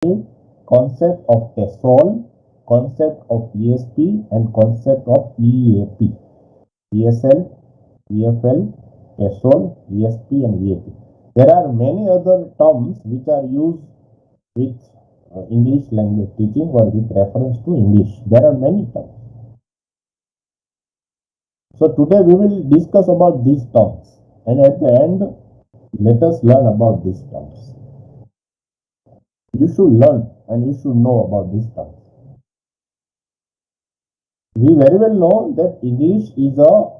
concept of TESOL, concept of ESP, and concept of EAP. ESL, EFL, TESOL, ESP, and EAP. There are many other terms which are used with English language teaching or with reference to English. There are many terms. So today we will discuss about these terms, and at the end, let us learn about these terms. You should learn and you should know about these terms. We very well know that English is a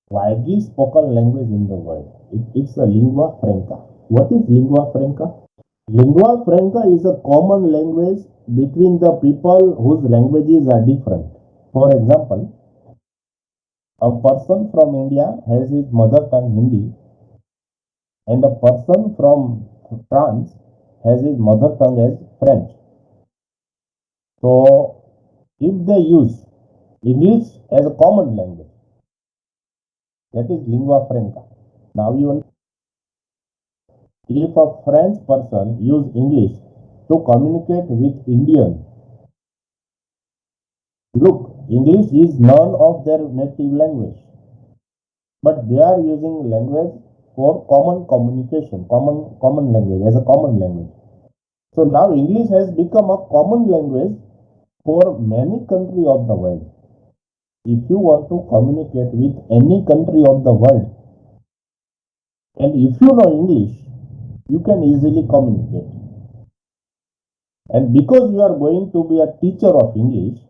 widely spoken language in the world. It's a lingua franca. What is lingua franca? Lingua franca is a common language between the people whose languages are different. For example, a person from India has his mother tongue Hindi, and a person from France has his mother tongue as French. So, if they use English as a common language, that is lingua franca. Now, if a French person use English to communicate with Indian, look, English is none of their native language, but they are using language for common communication, common language as a common language. So now English has become a common language for many countries of the world. If you want to communicate with any country of the world, and if you know English, you can easily communicate. And because you are going to be a teacher of English,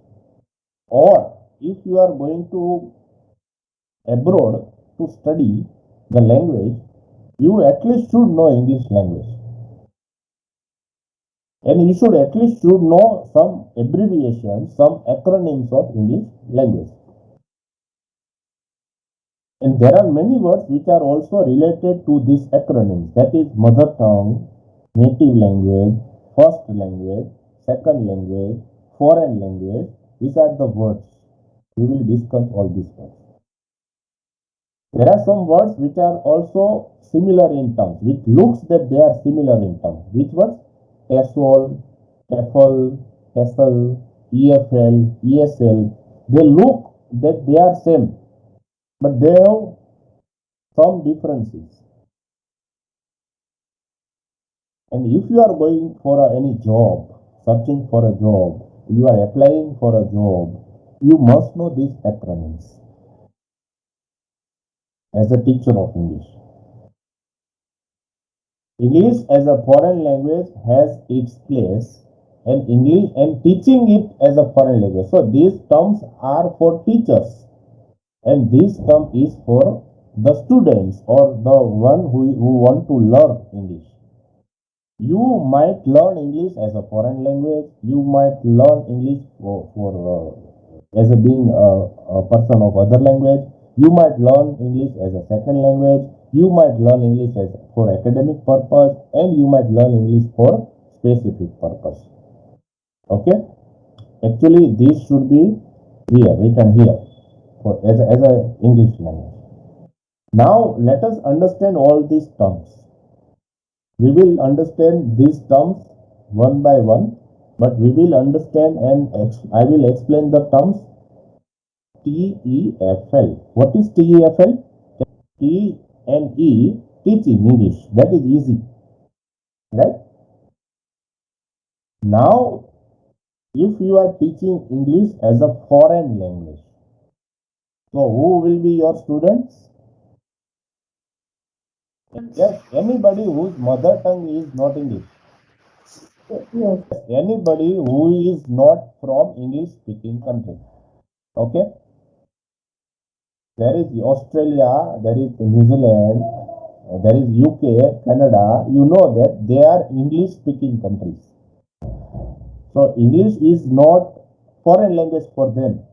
or if you are going to abroad to study the language, you at least should know English language. And you should at least should know some abbreviations, some acronyms of English language. And there are many words which are also related to this acronym. That is mother tongue, native language, first language, second language, foreign language. These are the words. We will discuss all these words. There are some words which are also similar in terms, which looks that they are similar in terms. Which words? TESOL, TEFL, TESL, EFL, ESL. They look that they are same, but they have some differences. And if you are going for any job, searching for a job, you are applying for a job, you must know these acronyms as a teacher of English. English as a foreign language has its place, and English and teaching it as a foreign language. So these terms are for teachers, and this term is for the students or the one who want to learn English. You might learn English as a foreign language. You might learn English as a being a person of other language. You might learn English as a second language. You might learn English as for academic purpose, and you might learn English for specific purpose. Okay. Actually, this should be here written here for as a English language. Now let us understand all these terms. We will understand these terms one by one, but we will understand and I will explain the terms TEFL. What is TEFL? T and E, teaching English. That is easy, right? Now, if you are teaching English as a foreign language, so who will be your students? Yes, anybody whose mother tongue is not English. Yes, anybody who is not from English speaking country. Okay. There is Australia, there is New Zealand, there is UK, Canada. You know that they are English speaking countries. So English is not foreign language for them.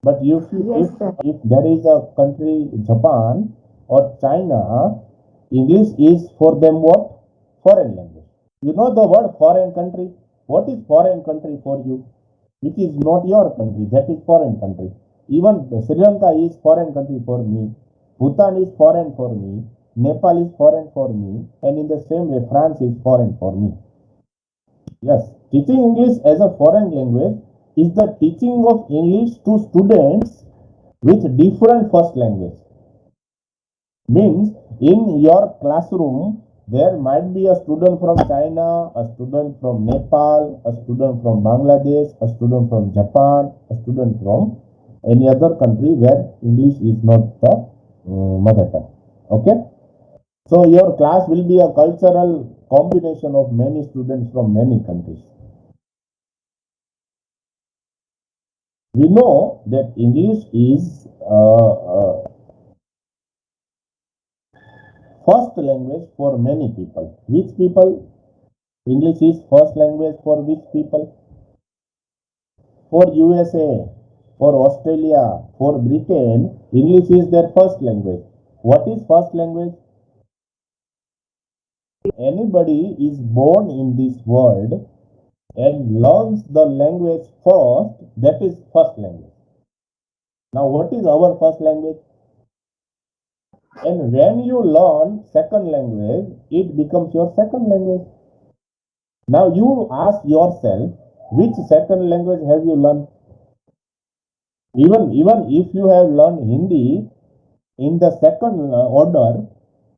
But if there is a country, Japan or China, English is for them what? Foreign language. You know the word foreign country? What is foreign country for you? Which is not your country, that is foreign country. Even Sri Lanka is foreign country for me. Bhutan is foreign for me. Nepal is foreign for me. And in the same way, France is foreign for me. Yes, teaching English as a foreign language is the teaching of English to students with different first language. Means in your classroom, there might be a student from China, a student from Nepal, a student from Bangladesh, a student from Japan, a student from any other country where English is not the mother tongue. Okay? So your class will be a cultural combination of many students from many countries. We know that English is first language for many people. Which people? English is first language for which people? For USA, for Australia, for Britain, English is their first language. What is first language? Anybody is born in this world and learns the language first, that is first language. Now, what is our first language? And when you learn second language, it becomes your second language. Now, you ask yourself, which second language have you learned? Even if you have learned Hindi, in the second order,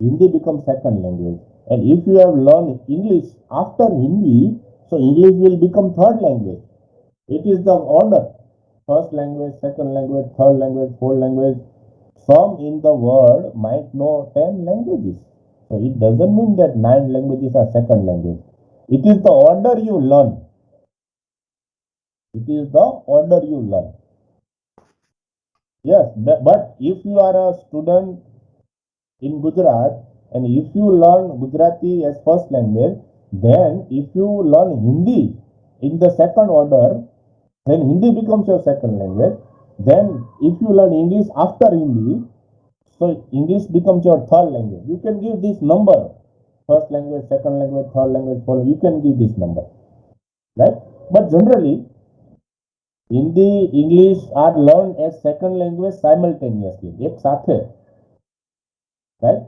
Hindi becomes second language. And if you have learned English after Hindi, so English will become third language. It is the order. First language, second language, third language, fourth language. Some in the world might know 10 languages. So it doesn't mean that 9 languages are second language. It is the order you learn. It is the order you learn. Yes, but if you are a student in Gujarat and if you learn Gujarati as first language, then if you learn Hindi in the second order, then Hindi becomes your second language. Then if you learn English after Hindi, so English becomes your third language. You can give this number. First language, second language, third language, fourth. You can give this number. Right? But generally, Hindi, English are learned as second language simultaneously. एक साथ है. Right?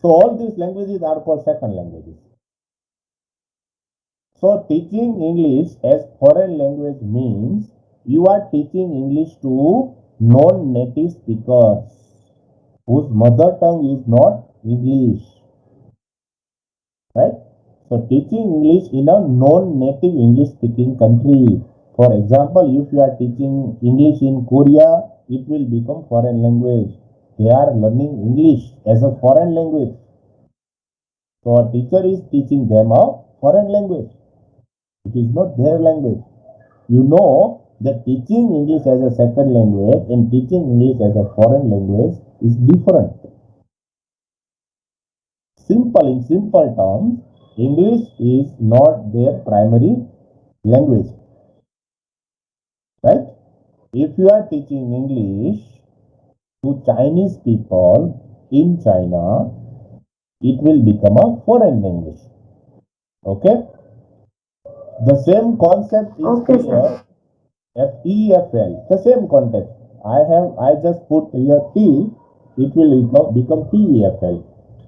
So all these languages are called second languages. So teaching English as foreign language means you are teaching English to non-native speakers whose mother tongue is not English. Right? So teaching English in a non-native English speaking country. For example, if you are teaching English in Korea, it will become foreign language. They are learning English as a foreign language. So a teacher is teaching them a foreign language. It is not their language. You know that teaching English as a second language and teaching English as a foreign language is different. In simple terms, English is not their primary language. Right? If you are teaching English to Chinese people in China, it will become a foreign language. Okay? The same concept is Okay, sir. here. FEFL, the same context. I just put here T, it will become TEFL.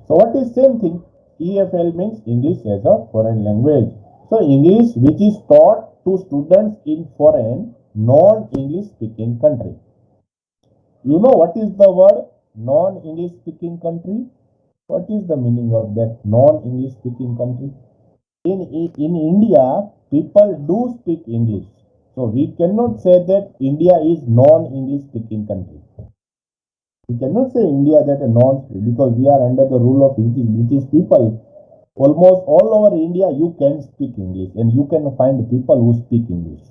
So what is same thing? EFL means English as a foreign language. So English which is taught to students in foreign non-English speaking country. You know what is the word non-English speaking country? What is the meaning of that non-English speaking country? In India, people do speak English. So we cannot say that India is non-English speaking country. We cannot say India that a non because we are under the rule of British people. Almost all over India, you can speak English and you can find people who speak English.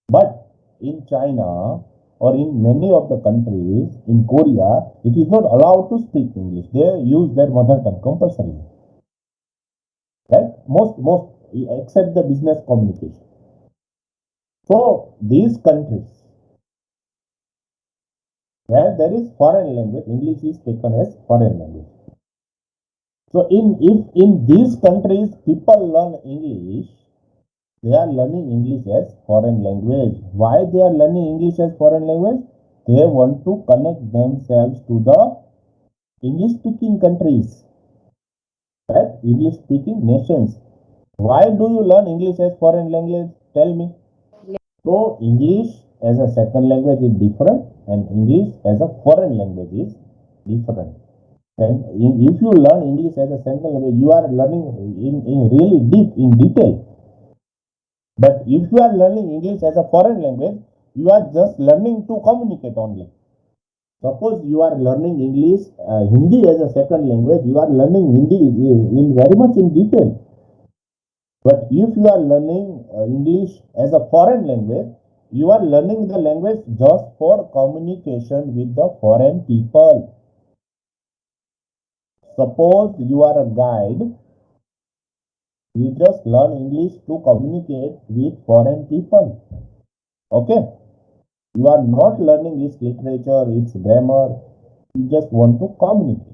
But in China or in many of the countries, in Korea, it is not allowed to speak English. They use their mother tongue compulsory. Right? Most except the business communication. So these countries where there is foreign language, English is taken as foreign language. So if in these countries people learn English, they are learning English as foreign language. Why they are learning English as foreign language? They want to connect themselves to the English speaking countries, right? English speaking nations. Why do you learn English as foreign language? Tell me. So English as a second language is different and English as a foreign language is different. And if you learn English as a second language, you are learning in really deep, in detail. But if you are learning English as a foreign language, you are just learning to communicate only. Suppose you are learning English, Hindi as a second language, you are learning Hindi in very much in detail. But if you are learning English as a foreign language, you are learning the language just for communication with the foreign people. Suppose you are a guide, you just learn English to communicate with foreign people. Okay? You are not learning its literature, its grammar. You just want to communicate.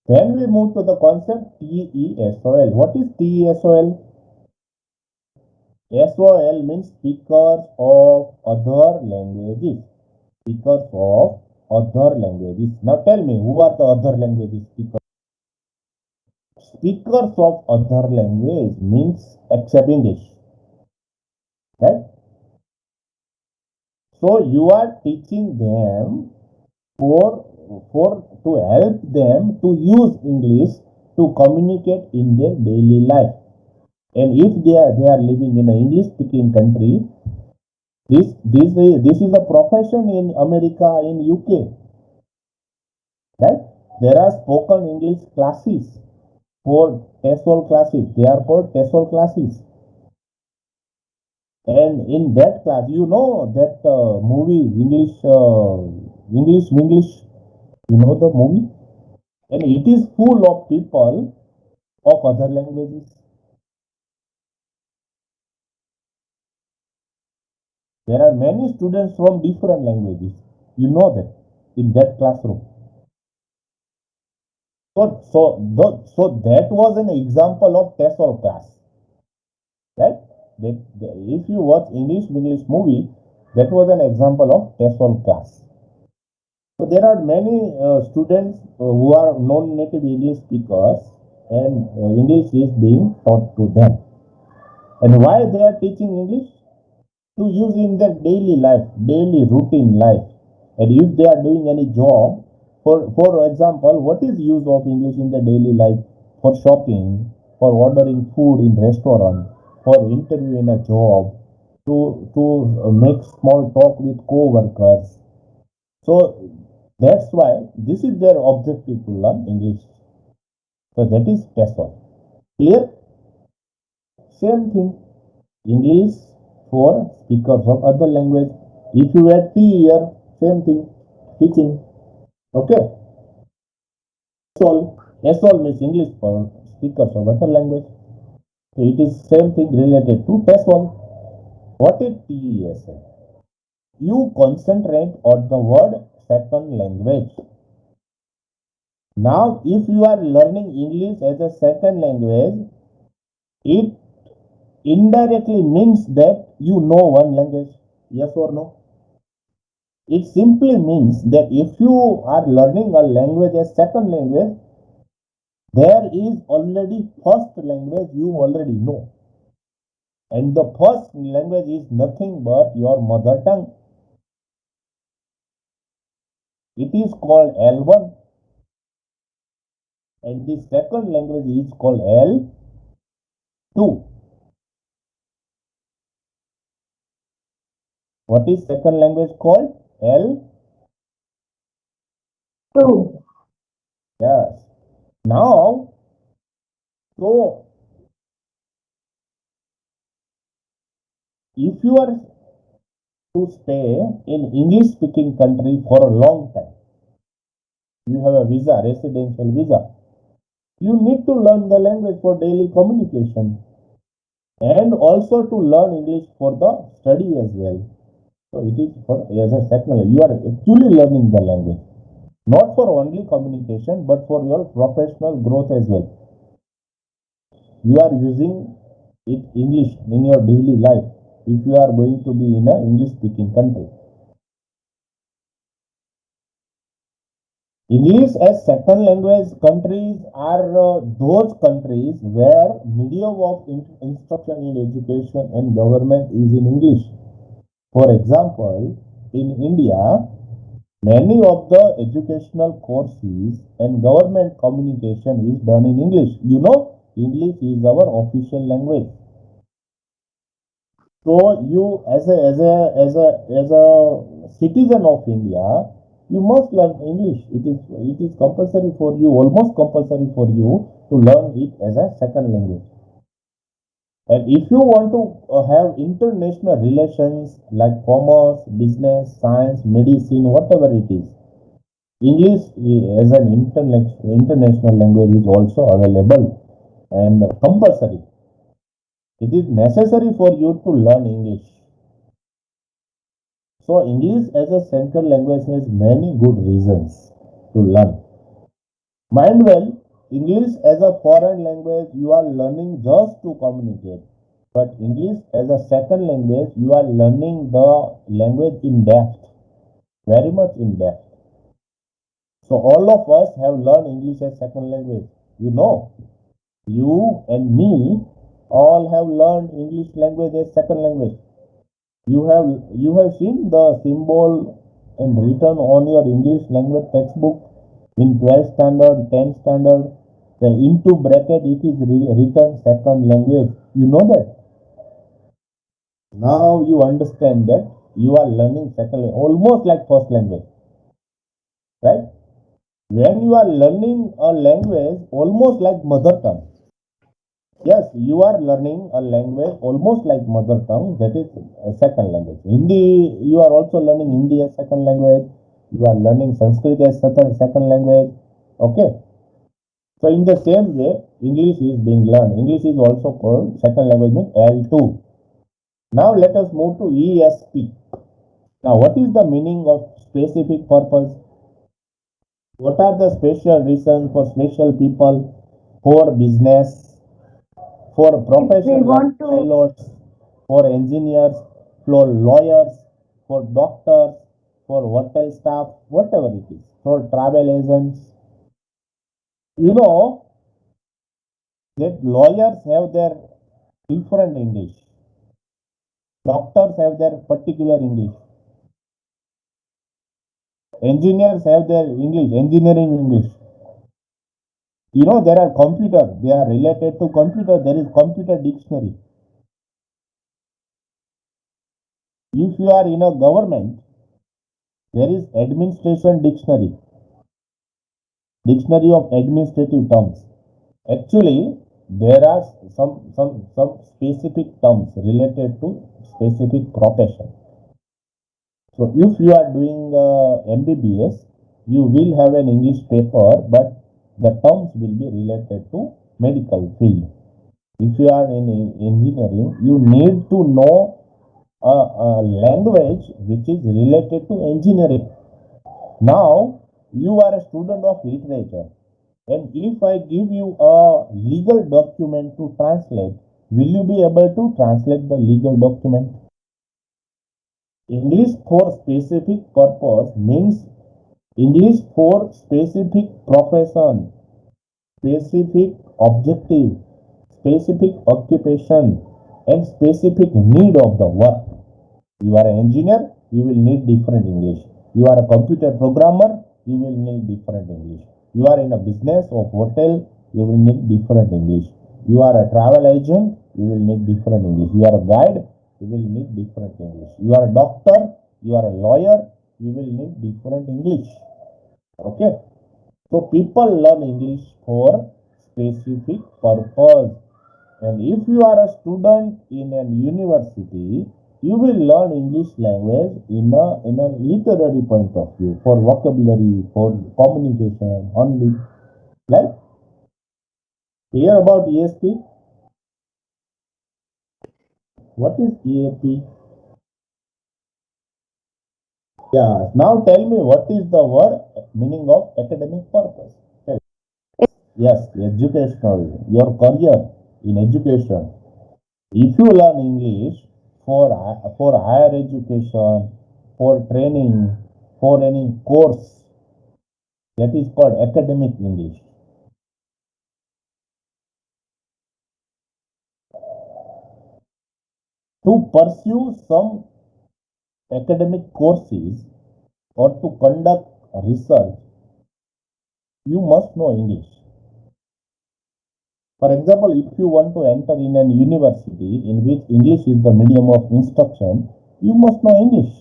Then we move to the concept TESOL. What is TESOL? SOL means speakers of other languages. Speakers of other languages. Now tell me, who are the other languages speakers? Speakers of other language means except English. Right? So you are teaching them for to help them to use English to communicate in their daily life. And if they are living in an English speaking country, this is a profession in America, in UK, right? There are spoken English classes for TESOL classes. They are called TESOL classes. And in that class, you know that movie English. You know the movie, and it is full of people of other languages. There are many students from different languages. You know that in that classroom. So that was an example of TESOL class, right? If you watch English movie, that was an example of TESOL class. So there are many students who are non-native English speakers, and English is being taught to them. And why they are teaching English? To use in their daily life, daily routine life. And if they are doing any job, for example, what is use of English in the daily life? For shopping, for ordering food in restaurant, for interview in a job, to make small talk with co-workers. So that's why this is their objective to learn English. So that is TESOL. Clear? Same thing. English for speakers of other language. If you add T here, same thing. Teaching. Okay. SOL means English for speakers of other language. So it is same thing related to TESOL. What is TESL? You concentrate on the word second language. Now, if you are learning English as a second language, it indirectly means that you know one language. Yes or no? It simply means that if you are learning a language as second language, there is already first language you already know. And the first language is nothing but your mother tongue. It is called L1, and the second language is called L2. What is second language called? L2. Yes. Now, so if you are to stay in English speaking country for a long time, you have a visa, residential visa, you need to learn the language for daily communication and also to learn English for the study as well. So it is for as a second language. You are actually learning the language, not for only communication, but for your professional growth as well. You are using it English in your daily life if you are going to be in a English speaking country. English as second language countries are those countries where medium of instruction in education and government is in English. For example, in India, many of the educational courses and government communication is done in English. You know, English is our official language. So you, as a citizen of India, you must learn English. It is compulsory for you, almost compulsory for you to learn it as a second language. And if you want to have international relations like commerce, business, science, medicine, whatever it is, English as an international language is also available and compulsory. It is necessary for you to learn English. So English as a second language has many good reasons to learn. Mind well, English as a foreign language you are learning just to communicate. But English as a second language you are learning the language in depth, very much in depth. So all of us have learned English as second language. You know, you and me all have learned English language as second language. You have seen the symbol and written on your English language textbook in 12th standard, 10th standard. The into bracket it is written second language. You know that. Now you understand that you are learning second language, almost like first language, right? When you are learning a language almost like mother tongue, yes, you are learning a language almost like mother tongue, that is a second language. Hindi, you are also learning Hindi as second language. You are learning Sanskrit as second language. Okay. So in the same way, English is being learned. English is also called second language means L2. Now let us move to ESP. Now what is the meaning of specific purpose? What are the special reasons for special people, for business, for professional pilots, for engineers, for lawyers, for doctors, for hotel staff, whatever it is, for travel agents. You know that lawyers have their different English, doctors have their particular English, engineers have their English, engineering English. You know, there are computer, they are related to computer, there is computer dictionary. If you are in a government, there is administration dictionary, dictionary of administrative terms. Actually, there are some specific terms related to specific profession. So, if you are doing MBBS, you will have an English paper, but the terms will be related to medical field. If you are in engineering, you need to know a language which is related to engineering. Now, you are a student of literature. And if I give you a legal document to translate, will you be able to translate the legal document? English for specific purpose means English for specific profession, specific objective, specific occupation, and specific need of the work. You are an engineer, you will need different English. You are a computer programmer, you will need different English. You are in a business of hotel, you will need different English. You are a travel agent, you will need different English. You are a guide, you will need different English. You are a doctor, you are a lawyer, you will need different English. Okay. So people learn English for specific purpose. And if you are a student in a university, you will learn English language in a literary point of view, for vocabulary, for communication only. Like, hear about ESP? What is EAP? Yeah. Now tell me what is the word meaning of academic purpose? Okay. Yes, educational, your career in education. If you learn English for higher education, for training, for any course, That is called academic English. To pursue some academic courses or to conduct research, you must know English. For example, if you want to enter in an university in which English is the medium of instruction, you must know English.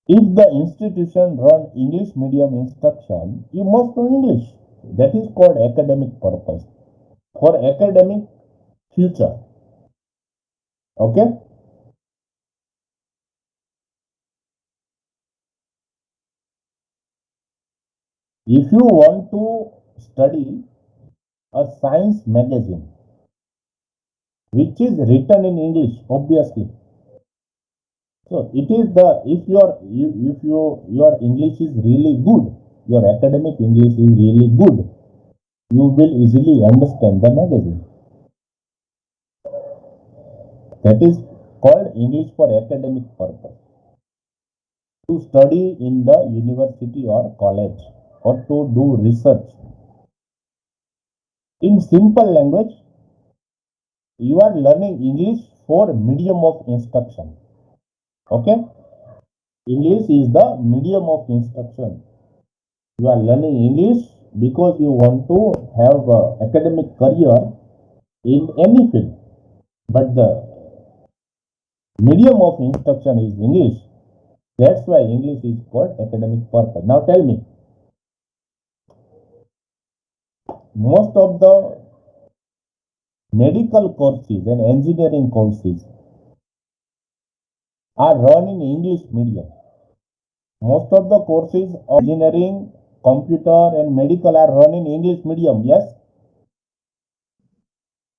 If the institution run English medium instruction, you must know English. That is called academic purpose for academic future. Okay? If you want to study a science magazine which is written in English, obviously. So it is the if your English is really good, your academic English is really good, you will easily understand the magazine. That is called English for academic purpose. To study in the university or college or to do research. In simple language, you are learning English for medium of instruction. Okay? English is the medium of instruction. You are learning English because you want to have an academic career in any field. But the medium of instruction is English. That's why English is called academic purpose. Now tell me, most of the medical courses and engineering courses are run in English medium. Most of the courses of engineering, computer and medical are run in English medium, yes.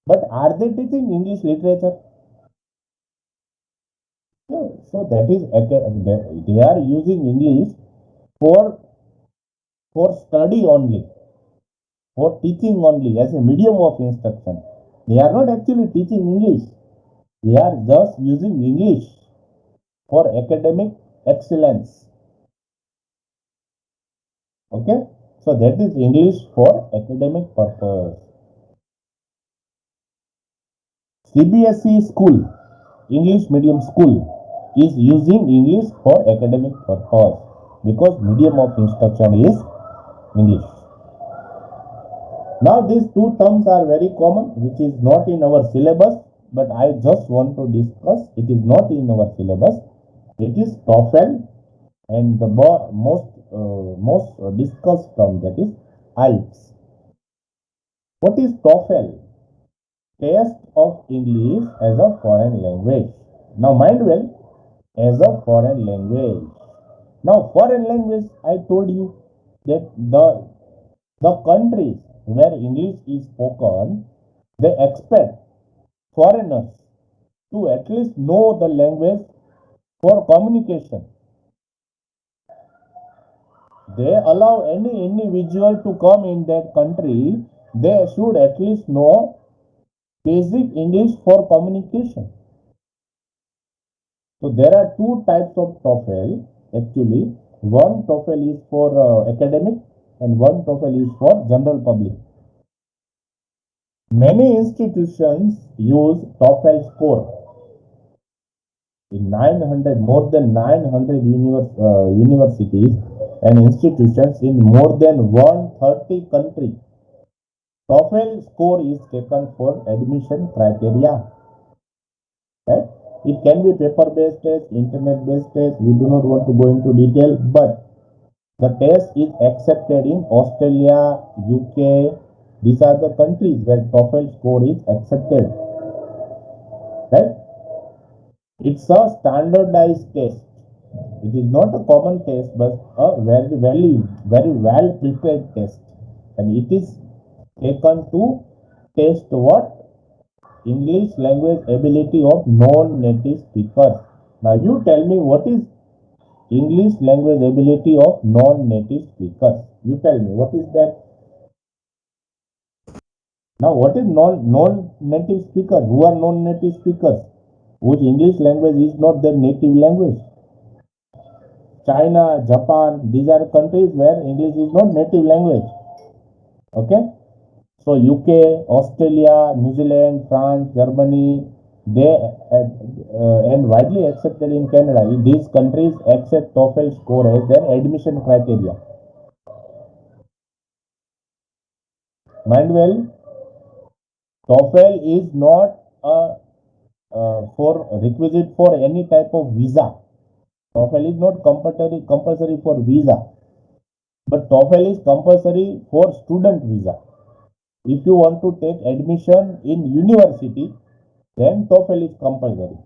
But are they teaching English literature? No. So that is they are using English for for study only, for teaching only as a medium of instruction. They are not actually teaching English. They are just using English for academic excellence. Okay, so that is English for academic purpose. CBSE school, English medium school, is using English for academic purpose because medium of instruction is English. Now these two terms are very common, which is not in our syllabus, but I just want to discuss. It is not in our syllabus. It is TOEFL and the most discussed term, that is IELTS. What is TOEFL? Test of English as a foreign language. Now mind well, as a foreign language. Now foreign language, I told you that the countries where English is spoken, they expect foreigners to at least know the language for communication. They allow any individual to come in that country, they should at least know basic English for communication. So there are two types of TOEFL actually. One TOEFL is for academic and one TOEFL is for general public. Many institutions use TOEFL score in 900, more than 900 universities and institutions in more than 130 countries. TOEFL score is taken for admission criteria. Right? It can be paper-based test, internet-based test. We do not want to go into detail, but the test is accepted in Australia, UK. These are the countries where TOEFL score is accepted. Right? It's a standardized test. It is not a common test, but a very well prepared test, and it is taken to test what English language ability of non-native speakers. Now you tell me what is English language ability of non-native speakers. You tell me what is that. Now what is non-native speakers? Who are non-native speakers? Whose English language is not their native language. China, Japan, these are countries where English is not native language. Okay. So UK, Australia, New Zealand, France, Germany, they and widely accepted in Canada. These countries accept TOEFL score as their admission criteria. Mind well, TOEFL is not a for requisite for any type of visa. TOEFL is not compulsory for visa, but TOEFL is compulsory for student visa. If you want to take admission in university, then TOEFL is compulsory.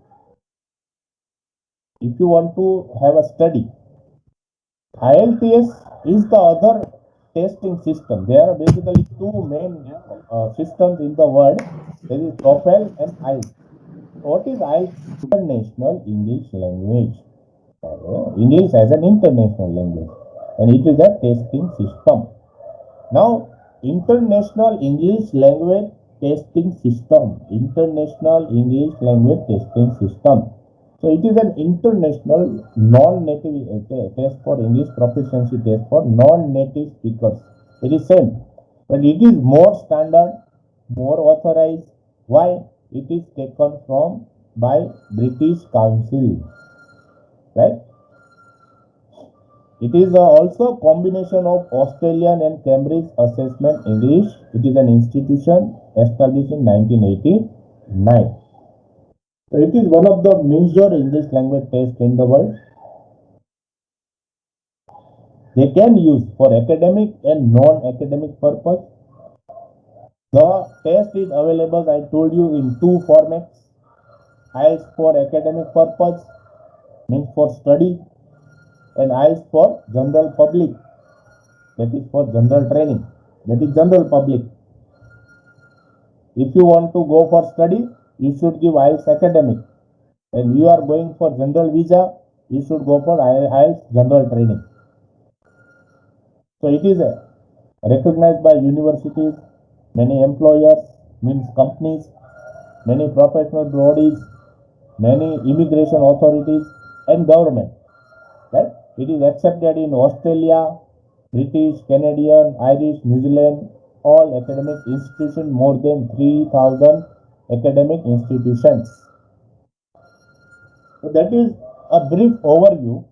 If you want to have a study, IELTS is the other testing system. There are basically two main systems in the world. There is TOEFL and IELTS. What is IELTS? International English Language. English as an international language, and it is a testing system. Now, International English Language Testing System. International English Language Testing System. So it is an international non-native test for English proficiency test for non-native speakers. It is same, but it is more standard, more authorized. Why? It is taken from by British Council, right? It is also a combination of Australian and Cambridge Assessment English. It is an institution established in 1989. So it is one of the major English language tests in the world. They can use for academic and non-academic purpose. The test is available, I told you, in two formats. IELTS for academic purpose, means for study, and IELTS for general public, that is for general training, that is general public. If you want to go for study, you should give IELTS academic, and you are going for general visa, you should go for IELTS general training. So it is recognized by universities, many employers, means companies, many professional bodies, many immigration authorities, and government. Right? It is accepted in Australia, British, Canadian, Irish, New Zealand, all academic institutions, more than 3,000 academic institutions. So that is a brief overview